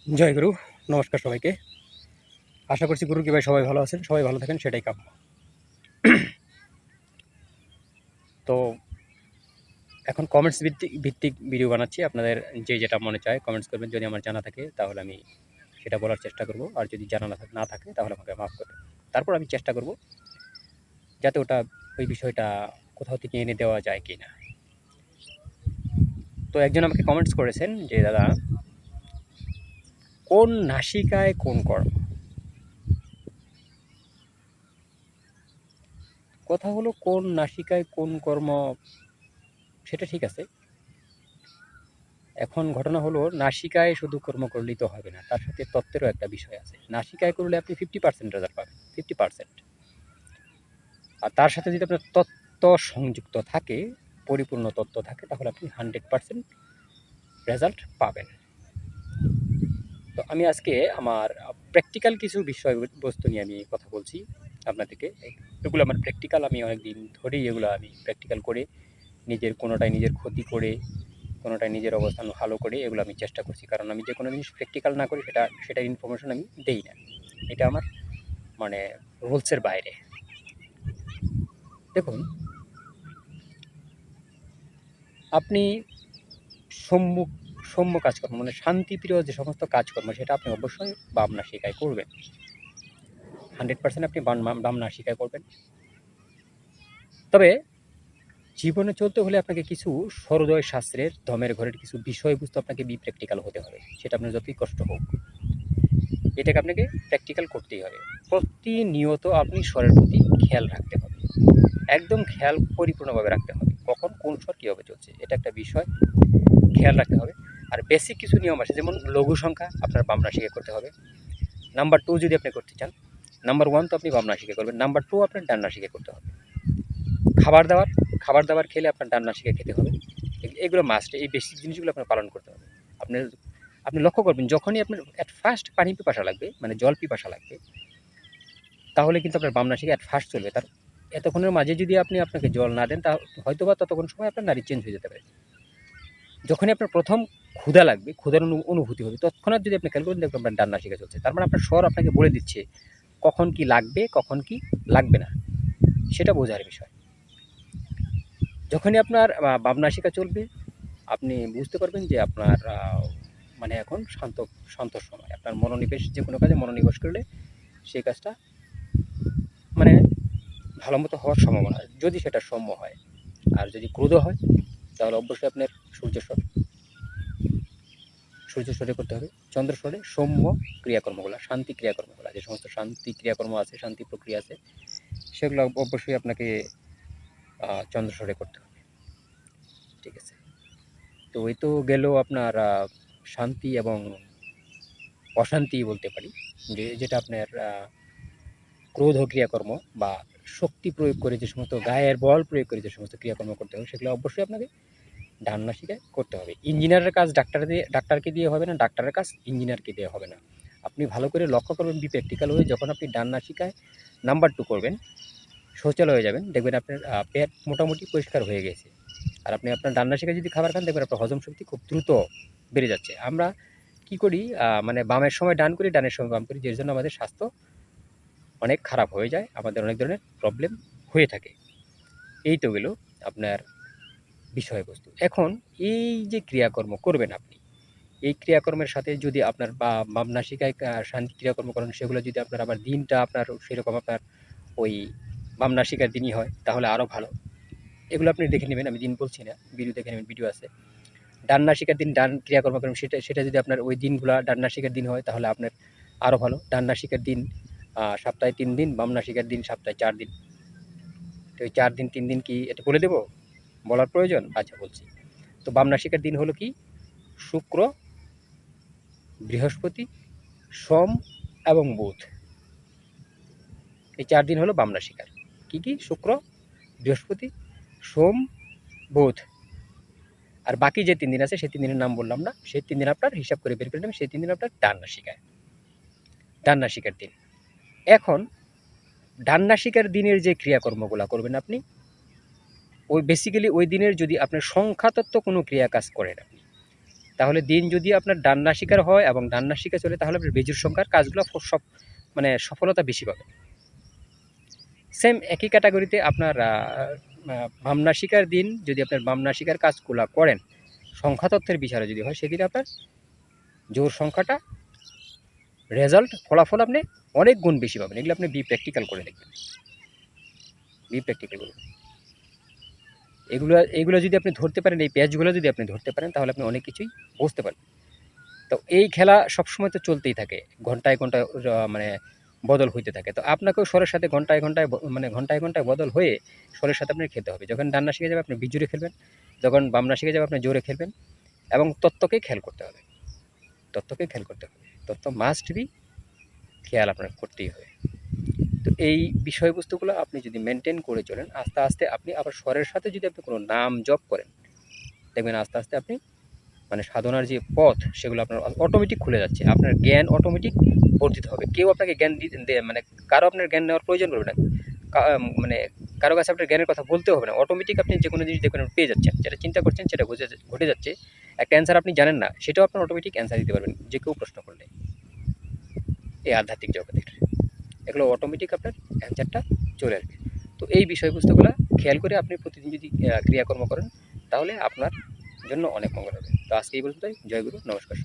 জয় গুরু। নমস্কার সবাইকে। আশা করছি গুরু কৃপায় সবাই ভালো আছেন, সবাই ভালো থাকেন, সেটাই কাম্য। তো এখন কমেন্টস ভিত্তিক ভিডিও বানাচ্ছি। আপনাদের যেটা মনে চায় কমেন্টস করবেন। যদি আমার জানা থাকে তাহলে আমি সেটা বলার চেষ্টা করব, আর যদি জানা না থাকে তাহলে আমাকে মাফ করবেন। তারপর আমি চেষ্টা করব যাতে ওই বিষয়টা কোথাও থেকে এনে দেওয়া যায় কি না। তো একজন আমাকে কমেন্টস করেছেন যে দাদা, কোন নাসিকায় কোন কর্ম। কথা হলো কোন নাসিকায় কোন কর্ম, সেটা ঠিক আছে। এখন ঘটনা হলো, নাসিকায় শুধু কর্ম করলেই তো হবে না, তার সাথে তত্ত্বেরও একটা বিষয় আছে। নাসিকায় করলে আপনি 50% রেজাল্ট পাবেন, 50%। আর তার সাথে যদি আপনার তত্ত্ব সংযুক্ত থাকে, পরিপূর্ণ তত্ত্ব থাকে, তাহলে আপনি 100% রেজাল্ট পাবেন। তো আমি আজকে আমার প্র্যাকটিক্যাল কিছু বিষয়বস্তু নিয়ে আমি কথা বলছি আপনাদেরকে। এগুলো আমার প্র্যাকটিক্যাল, আমি অনেকদিন ধরেই এগুলো আমি প্র্যাকটিক্যাল করে কোনোটাই নিজের ক্ষতি করে, কোনোটাই নিজের অবস্থান ভালো করে, এগুলো আমি চেষ্টা করছি। কারণ আমি যে কোনো জিনিস প্র্যাকটিক্যাল না করি সেটার ইনফরমেশন আমি দেই না। এটা আমার মানে রুলসের বাইরে। দেখুন, আপনি সম্মুখ সৌম্য কাজকর্ম মানে শান্তিপ্রিয় যে সমস্ত কাজকর্ম, সেটা আপনি অবশ্যই বামনা শিকায় করবেন। 100% আপনি বামনা শিকায় করবেন। তবে জীবনে চলতে হলে আপনাকে কিছু সরোদয় শাস্ত্রের ধমের ঘরের কিছু বিষয়বস্তু আপনাকে প্র্যাকটিক্যাল হতে হবে, সেটা আপনার যতই কষ্ট হোক। এটাকে আপনাকে প্র্যাকটিক্যাল করতেই হবে। প্রতিনিয়ত আপনি স্বরের প্রতি খেয়াল রাখতে হবে, একদম খেয়াল পরিপূর্ণভাবে রাখতে হবে। কখন কোন স্বর কীভাবে চলছে, এটা একটা বিষয় খেয়াল রাখতে হবে। আর বেসিক কিছু নিয়ম আছে, যেমন লঘু সংখ্যা আপনার বাম নাসিকে করতে হবে। নাম্বার 2 যদি আপনি করতে চান, নাম্বার 1 তো আপনি বাম নাসিকে করবেন, নাম্বার 2 আপনার ডান নাসিকে করতে হবে। খাবার দাবার খেলে আপনার ডান নাসিকে খেতে হবে। এগুলো মাস্ট, এই বেসিক জিনিসগুলো আপনার পালন করতে হবে। আপনি লক্ষ্য করবেন, যখনই আপনার অ্যাট ফার্স্ট পানি পিপাসা লাগবে, মানে জল পিপাসা লাগবে, তাহলে কিন্তু আপনার বাম নাসিকা অ্যাট ফার্স্ট চলবে। তার এতক্ষণের মাঝে যদি আপনাকে জল না দেন, তা হয়তো বা ততক্ষণ সময় আপনার নারী চেঞ্জ হয়ে যেতে পারে। যখনই আপনার প্রথম ক্ষুধা লাগবে, ক্ষুধার অনুভূতি হবে, তৎক্ষণাৎ যদি আপনি খেয়াল করেন, দেখবেন আপনার ডান নাসিকা চলছে। তার মানে আপনার স্বর আপনাকে বলে দিচ্ছে কখন কি লাগবে, কখন কি লাগবে না, সেটা বোঝার বিষয়। যখনই আপনার বাম নাসিকা চলবে, আপনি বুঝতে পারবেন যে আপনার মানে এখন শান্ত সময়। আপনার মনোনিবেশ, যে কোনো কাজে মনোনিবেশ করলে সেই কাজটা মানে ভালো মতো হওয়ার সম্ভাবনা, যদি সেটা সৌম্য হয়। আর যদি ক্রোধ হয়, তাহলে অবশ্যই আপনার সূর্যস্বরে করতে হবে। চন্দ্রস্বরে সৌম্য ক্রিয়াকর্মগুলো, শান্তি ক্রিয়াকর্মগুলো, যে সমস্ত শান্তি ক্রিয়াকর্ম আছে, শান্তি প্রক্রিয়া আছে, সেগুলো অবশ্যই আপনাকে চন্দ্রস্বরে করতে হবে। ঠিক আছে? তো এই তো গেল আপনার শান্তি এবং অশান্তি বলতে পারি, যেটা আপনার ক্রোধ ক্রিয়াকর্ম বা শক্তি প্রয়োগ করে, যে সমস্ত গায়ের বল প্রয়োগ করে যে সমস্ত ক্রিয়াকর্ম করতে হবে, সেগুলো অবশ্যই আপনাকে ডান নাসিকায় করতে হবে। ইঞ্জিনিয়ারের কাজ ডাক্তারকে দিয়ে হবে না, ডাক্তারের কাজ ইঞ্জিনিয়ারকে দিয়ে হবে না। আপনি ভালো করে লক্ষ্য করবেন, প্র্যাকটিক্যাল হয়ে যখন আপনি ডান নাসিকায় নাম্বার 2 করবেন, শৌচালয়ে যাবেন, দেখবেন আপনার পেট মোটামুটি পরিষ্কার হয়ে গেছে। আর আপনি আপনার ডান নাসিকায় যদি খাবার খান, দেখবেন আপনার হজম শক্তি খুব দ্রুত বেড়ে যাচ্ছে। আমরা কি করি, মানে বামের সময় ডান করি, ডানের সময় বাম করি, যের জন্য আমাদের স্বাস্থ্য অনেক খারাপ হয়ে যায়, আমাদের অনেক ধরনের প্রবলেম হয়ে থাকে। এই তো গেল আপনার বিষয়বস্তু। এখন এই যে ক্রিয়াকর্ম করবেন আপনি, এই ক্রিয়াকর্মের সাথে যদি আপনার বাম নাসিকায় শান্তি ক্রিয়াকর্ম করেন, সেগুলো যদি আপনার আবার দিনটা আপনার সেরকম আপনার ওই বাম নাসিকার দিনই হয়, তাহলে আরও ভালো। এগুলো আপনি দেখে নেবেন, আমি দিন বলছি না, ভিডিও দেখে নেবেন, ভিডিও আছে। ডান নাসিকার দিন ডান ক্রিয়াকর্ম করেন, সেটা যদি আপনার ওই দিনগুলো ডান নাসিকার দিন হয়, তাহলে আপনার আরও ভালো। ডান নাসিকার দিন সপ্তাহে 3 দিন, বাম নাসিকার দিন সপ্তাহে 4 দিন। তো ওই 4 দিন 3 দিন কি এটা বলে দেবো, বলার প্রয়োজন? আচ্ছা, বলছি। তো বাম নাসিকার দিন হলো কি, শুক্র, বৃহস্পতি, সোম এবং বুধ। এই 4 দিন হলো বাম নাসিকার। কী কী? শুক্র, বৃহস্পতি, সোম, বুধ। আর বাকি যে 3 দিন আছে, সেই 3 দিনের নাম বললাম না, সেই 3 দিন আপনার হিসাব করে বের করে নেবেন, সেই 3 দিন আপনার ডান নাসিকার দিন। এখন ডান নাসিকার দিনের যে ক্রিয়াকর্মগুলো করবেন আপনি, ওই বেসিক্যালি ওই দিনের যদি আপনার সংখ্যাতত্ত্ব কোনো ক্রিয়া কাজ করেন আপনি, তাহলে দিন যদি আপনার ডান নাসিকার হয় এবং ডান নাসিকা চলে, তাহলে আপনার বীজুর সংখ্যার কাজগুলো সব মানে সফলতা বেশি পাবে। সেম একই ক্যাটাগরিতে আপনার বাম নাসিকার দিন যদি আপনার বাম নাসিকার কাজগুলো করেন, সংখ্যা তথ্যের বিচারে যদি হয়, সেদিন আপনার জোর সংখ্যাটা রেজাল্ট ফলাফল আপনি অনেক গুণ বেশি পাবেন। এগুলো আপনি প্র্যাকটিক্যাল করে দেখবেন, প্র্যাকটিক্যাল করবেন। এগুলো যদি আপনি ধরতে পারেন, এই প্যাচগুলো যদি আপনি ধরতে পারেন, তাহলে আপনি অনেক কিছুই বুঝতে পারবেন। তো এই খেলা সবসময় তো চলতেই থাকে, ঘন্টায় ঘন্টায় মানে বদল হইতে থাকে। তো আপনাকেও স্বরের সাথে ঘন্টায় ঘন্টায় মানে ঘন্টায় ঘন্টায় বদল হয়ে স্বরের সাথে আপনার খেলতে হবে। যখন ডান নাসিকে যাবে আপনি বিজুরে খেলবেন, যখন বাম নাসিকে যাবে আপনি জোরে খেলবেন, এবং তত্ত্বকে খেয়াল করতে হবে। তত্ত্ব মাস্ট বি খেয়াল আপনার করতেই হবে। তো এই বিষয়বস্তুগুলো আপনি যদি মেনটেন করে চলেন, আস্তে আস্তে আপনি আবার স্বরের সাথে যদি আপনি কোনো নাম জপ করেন, দেখবেন আস্তে আস্তে আপনি মানে সাধনার যে পথ, সেগুলো আপনার অটোমেটিক খুলে যাচ্ছে। আপনার জ্ঞান অটোমেটিক বর্ধিত হবে। কেউ আপনাকে জ্ঞান মানে কারো আপনার জ্ঞান নেওয়ার প্রয়োজন পড়বে না। মানে কারো কাছে আপনার জ্ঞানের কথা বলতে হবে না। অটোমেটিক আপনি যে কোনো জিনিস দেখবেন পেয়ে যাচ্ছেন, যেটা চিন্তা করছেন সেটা ঘটে যাচ্ছে। একটা অ্যান্সার আপনি জানেন না, সেটাও আপনার অটোমেটিক অ্যান্সার দিতে পারবেন যে কেউ প্রশ্ন করলে। এই আধ্যাত্মিক জগতের এগুলো অটোমেটিক আপনার অ্যান্সারটা চলে আসবে। তো এই বিষয়বস্তুগুলো খেয়াল করে আপনি প্রতিদিন যদি ক্রিয়াকর্ম করেন, তাহলে আপনার জন্য অনেক মঙ্গল হবে। তো আজকে এই পর্যন্তই। জয় গুরু, নমস্কার।